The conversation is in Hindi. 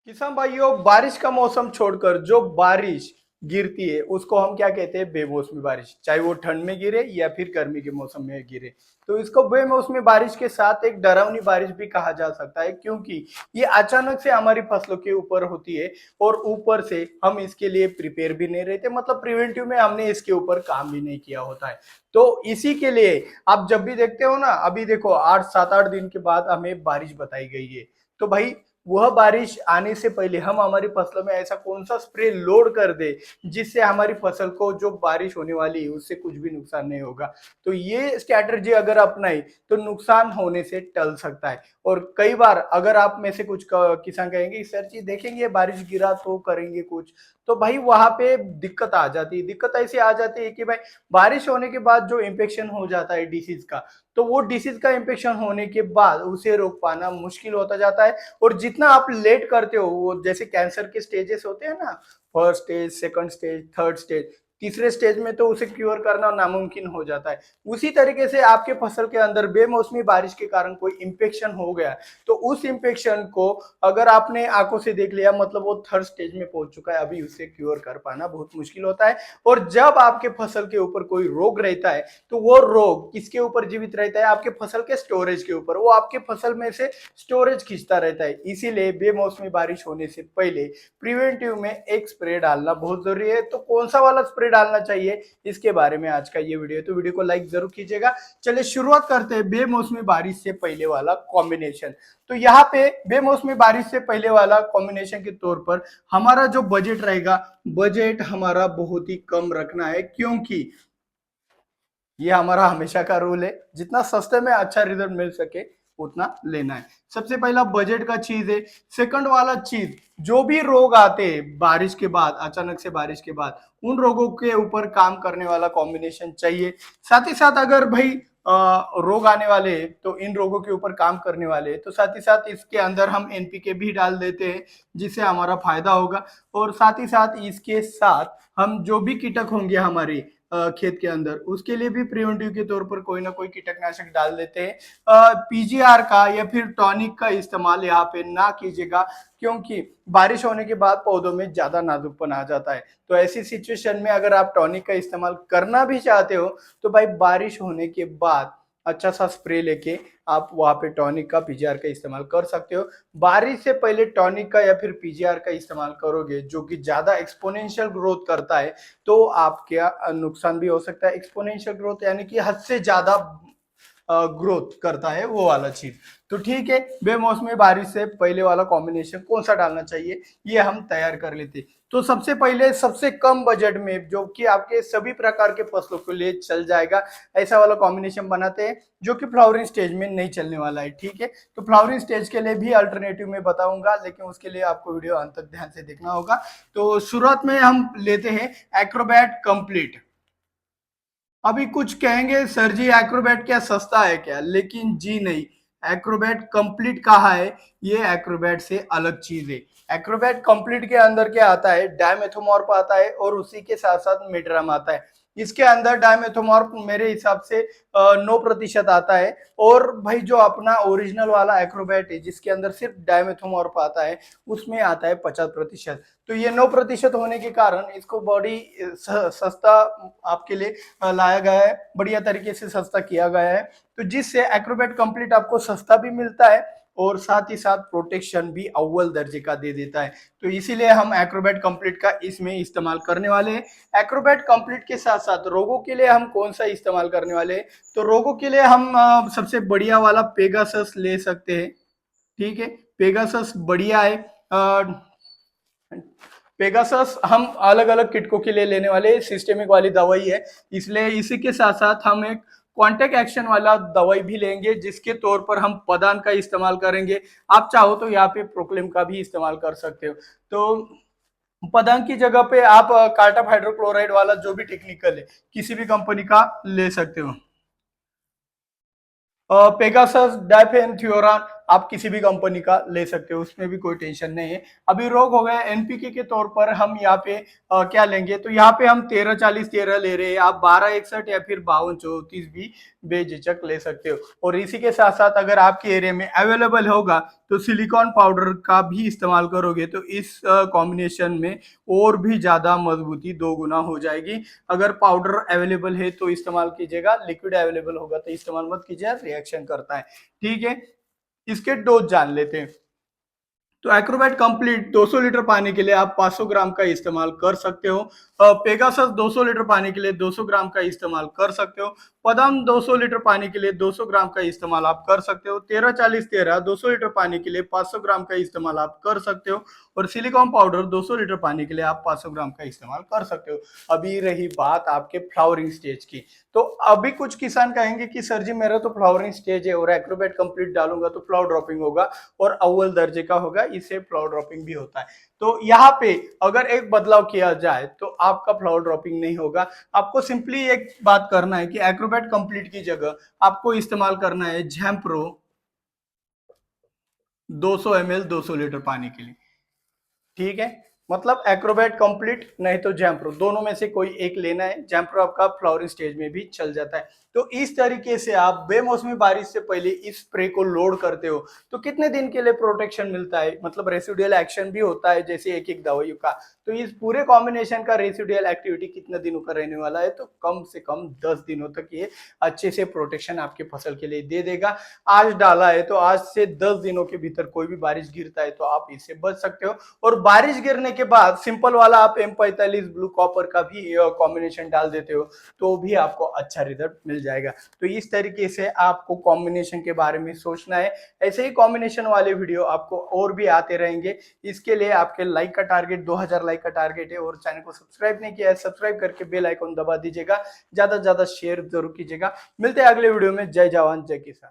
किसान भाइयों, बारिश का मौसम छोड़कर जो बारिश गिरती है उसको हम क्या कहते हैं? बेमौसमी बारिश। चाहे वो ठंड में गिरे या फिर गर्मी के मौसम में गिरे, तो इसको बेमौसमी बारिश के साथ एक डरावनी बारिश भी कहा जा सकता है, क्योंकि ये अचानक से हमारी फसलों के ऊपर होती है और ऊपर से हम इसके लिए प्रिपेयर भी नहीं रहते, मतलब प्रिवेंटिव में हमने इसके ऊपर काम भी नहीं किया होता है। तो इसी के लिए आप जब भी देखते हो ना, अभी देखो 8 7 8 दिन के बाद हमें बारिश बताई गई है, तो भाई वह बारिश आने से पहले हम हमारी फसलों में ऐसा कौन सा स्प्रे लोड कर दे जिससे हमारी फसल को जो बारिश होने वाली है उससे कुछ भी नुकसान नहीं होगा। तो ये स्ट्रैटेजी अगर अपनाई तो नुकसान होने से टल सकता है। और कई बार अगर आप में से कुछ किसान कहेंगे सर जी देखेंगे बारिश गिरा तो करेंगे कुछ, तो भाई वहां पे दिक्कत आ जाती है। दिक्कत ऐसी आ जाती है कि भाई बारिश होने के बाद जो इन्फेक्शन हो जाता है डिसीज का, तो वो डिसीज का इन्फेक्शन होने के बाद उसे रोक पाना मुश्किल होता जाता है। और जितना आप लेट करते हो, वो जैसे कैंसर के स्टेजेस होते हैं ना, first stage, second stage, third stage, तीसरे स्टेज में तो उसे क्योर करना नामुमकिन हो जाता है। उसी तरीके से आपके फसल के अंदर बेमौसमी बारिश के कारण कोई इंफेक्शन हो गया, तो उस इंफेक्शन को अगर आपने आंखों से देख लिया, मतलब वो थर्ड स्टेज में पहुंच चुका है, अभी उसे क्योर कर पाना बहुत मुश्किल होता है। और जब आपके फसल के ऊपर कोई रोग रहता है, तो वो रोग किसके ऊपर जीवित रहता है? आपके फसल के स्टोरेज के ऊपर। वो आपके फसल में से स्टोरेज खींचता रहता है। इसीलिए बेमौसमी बारिश होने से पहले प्रिवेंटिव में एक स्प्रे डालना बहुत जरूरी है। तो कौन सा वाला स्प्रे डालना चाहिए, इसके बारे में आज का ये वीडियो है, तो वीडियो को लाइक जरूर कीजिएगा। चलिए शुरुआत करते हैं बेमौसमी बारिश से पहले वाला कॉम्बिनेशन। तो यहाँ पे बेमौसमी बारिश से पहले वाला कॉम्बिनेशन के तौर पर हमारा जो बजट रहेगा, बजट हमारा बहुत ही कम रखना है, क्योंकि ये हमारा हमेशा का रूल है, जितना सस्ते में अच्छा रिजल्ट मिल सके उतना लेना है। सबसे पहला बजट का चीज है। सेकंड वाला चीज, जो भी रोग आते हैं बारिश के बाद, अचानक से बारिश के बाद, उन रोगों के ऊपर काम करने वाला कॉम्बिनेशन चाहिए। साथ ही साथ अगर भाई रोग आने वाले हैं, तो इन रोगों के ऊपर काम करने वाले हैं, तो साथ ही साथ इसके अंदर हम एनपीके भी डाल देते हैं, जिससे हमारा फायदा होगा। और साथ ही साथ इसके साथ हम जो भी कीटक होंगे हमारे खेत के अंदर, उसके लिए भी प्रिवेंटिव के तौर पर कोई ना कोई कीटनाशक डाल देते हैं। पीजीआर का या फिर टॉनिक का इस्तेमाल यहाँ पे ना कीजिएगा, क्योंकि बारिश होने के बाद पौधों में ज्यादा नाजुकपन आ जाता है। तो ऐसी सिचुएशन में अगर आप टॉनिक का इस्तेमाल करना भी चाहते हो, तो भाई बारिश होने के बाद अच्छा सा स्प्रे लेके आप वहां पे टॉनिक का, पीजीआर का इस्तेमाल कर सकते हो। बारिश से पहले टॉनिक का या फिर पीजीआर का इस्तेमाल करोगे, जो कि ज्यादा एक्सपोनेंशियल ग्रोथ करता है, तो आपका नुकसान भी हो सकता है। एक्सपोनेंशियल ग्रोथ यानी कि हद से ज्यादा ग्रोथ करता है वो वाला चीज। तो ठीक है, बेमौसमी बारिश से पहले वाला कॉम्बिनेशन कौन सा डालना चाहिए, ये हम तैयार कर लेते। तो सबसे पहले सबसे कम बजट में, जो कि आपके सभी प्रकार के फसलों के लिए चल जाएगा, ऐसा वाला कॉम्बिनेशन बनाते हैं, जो कि फ्लावरिंग स्टेज में नहीं चलने वाला है। ठीक है, तो फ्लावरिंग स्टेज के लिए भी अल्टरनेटिव में बताऊंगा, लेकिन उसके लिए आपको वीडियो अंत तक ध्यान से देखना होगा। तो शुरुआत में हम लेते हैं एक्रोबैट कंप्लीट। अभी कुछ कहेंगे सर जी एक्रोबैट क्या सस्ता है क्या, लेकिन जी नहीं, एक्रोबैट कंप्लीट कहा है, ये एक्रोबैट से अलग चीज है। एक्रोबैट कंप्लीट के अंदर क्या आता है? डायमेथोमॉर्फ आता है, और उसी के साथ साथ मिडरम आता है। इसके अंदर डायमेथोमॉर्फ मेरे हिसाब से 9% आता है। और भाई जो अपना ओरिजिनल वाला एक्रोबैट है, जिसके अंदर सिर्फ डायमेथोमॉर्फ आता है, उसमें आता है 50%। तो ये 9% होने के कारण इसको बड़ी सस्ता आपके लिए लाया गया है, बढ़िया तरीके से सस्ता किया गया है। तो जिससे एक्रोबैट कंप्लीट आपको सस्ता भी मिलता है, और साथ ही साथ प्रोटेक्शन भी अव्वल दर्जे का दे देता है। तो इसीलिए हम एक्रोबैट कंप्लीट का इसमें इस्तेमाल करने वाले हैं। एक्रोबैट कंप्लीट के साथ साथ रोगों के लिए हम कौन सा इस्तेमाल करने वाले हैं? तो रोगों के लिए हम सबसे बढ़िया वाला पेगासस ले सकते हैं। ठीक है, पेगासस बढ़िया है। पेगासस हम अलग अलग किटकों के लिए लेने वाले, सिस्टेमिक वाली दवाई है, इसलिए इसी के साथ साथ हम एक कॉन्टेक्ट एक्शन वाला दवाई भी लेंगे, जिसके तौर पर हम पदान का इस्तेमाल करेंगे। आप चाहो तो यहाँ पे प्रोक्लेम का भी इस्तेमाल कर सकते हो। तो पदान की जगह पे आप कार्टाप हाइड्रोक्लोराइड वाला जो भी टेक्निकल है, किसी भी कंपनी का ले सकते हो। पेगासस, डाइफेनथ्योरान, आप किसी भी कंपनी का ले सकते हो, उसमें भी कोई टेंशन नहीं है। अभी रोग हो गया एनपीके के तौर पर हम यहाँ पे क्या लेंगे, तो यहाँ पे हम 13-40-13 ले रहे हैं, आप 12-61 या फिर 52-34 भी बेझिझक ले सकते हो। और इसी के साथ साथ अगर आपके एरिया में अवेलेबल होगा तो सिलिकॉन पाउडर का भी इस्तेमाल करोगे तो इस कॉम्बिनेशन में और भी ज्यादा मजबूती 2 गुना हो जाएगी। अगर पाउडर अवेलेबल है तो इस्तेमाल कीजिएगा, लिक्विड अवेलेबल होगा तो इस्तेमाल मत कीजिए, रिएक्शन करता है। ठीक है, इसके डोज जान लेते हैं। तो एक्रोबैट कंप्लीट 200 लीटर पानी के लिए आप 500 ग्राम का इस्तेमाल कर सकते हो। पेगासस 200 लीटर पानी के लिए 200 ग्राम का इस्तेमाल कर सकते हो। पदम 200 लीटर पानी के लिए 200 ग्राम का इस्तेमाल आप कर सकते हो। 13-40-13 200 लीटर पानी के लिए 500 ग्राम का इस्तेमाल आप कर सकते हो। और सिलिकॉन पाउडर 200 लीटर पानी के लिए आप 500 ग्राम का इस्तेमाल कर सकते हो। अभी रही बात आपके फ्लावरिंग स्टेज की, तो अभी कुछ किसान कहेंगे कि सर जी मेरा तो फ्लावरिंग स्टेज है और एक्रोबैट कंप्लीट डालूंगा तो फ्लावर ड्रॉपिंग होगा और अव्वल दर्जे का होगा, इससे फ्लावर ड्रॉपिंग भी होता है। तो यहाँ पे अगर एक बदलाव किया जाए तो आपका फ्लावर ड्रॉपिंग नहीं होगा। आपको सिंपली एक बात करना है कि एक्रोबैट कंप्लीट की जगह आपको इस्तेमाल करना है झैम्प्रो 200 ml 200 लीटर पानी के लिए। ठीक है, मतलब एक्रोबैट कंप्लीट नहीं तो जैम्प्रो, दोनों में से कोई एक लेना है। जैम्प्रो आपका फ्लावरिंग स्टेज में भी चल जाता है। तो इस तरीके से आप बेमौसमी बारिश से पहले इस स्प्रे को लोड करते हो तो कितने दिन के लिए प्रोटेक्शन मिलता है, मतलब रेसिडुअल एक्शन भी होता है जैसे एक एक दवाइयों का। तो इस पूरे कॉम्बिनेशन का रेसिडुअल एक्टिविटी कितने दिनों का रहने वाला है, तो कम से कम 10 दिनों तक ये अच्छे से प्रोटेक्शन आपके फसल के लिए दे देगा। आज डाला है तो आज से 10 दिनों के भीतर कोई भी बारिश गिरता है तो आप इससे बच सकते हो। और बारिश गिरने के बाद सिंपल वाला आप M45 ब्लू कॉपर का भी कॉम्बिनेशन डाल देते हो तो भी आपको अच्छा रिजल्ट मिल जाएगा। तो इस तरीके से आपको कॉम्बिनेशन के बारे में सोचना है। ऐसे ही कॉम्बिनेशन वाले वीडियो आपको और भी आते रहेंगे। इसके लिए आपके लाइक का टारगेट 2000 लाइक का टारगेट है और चैनल को सब्सक्राइब नहीं किया है सब्सक्राइब करके बेल आइकन दबा दीजिएगा, ज्यादा से ज्यादा शेयर जरूर कीजिएगा। मिलते हैं अगले वीडियो में। जय जवान जय किसान।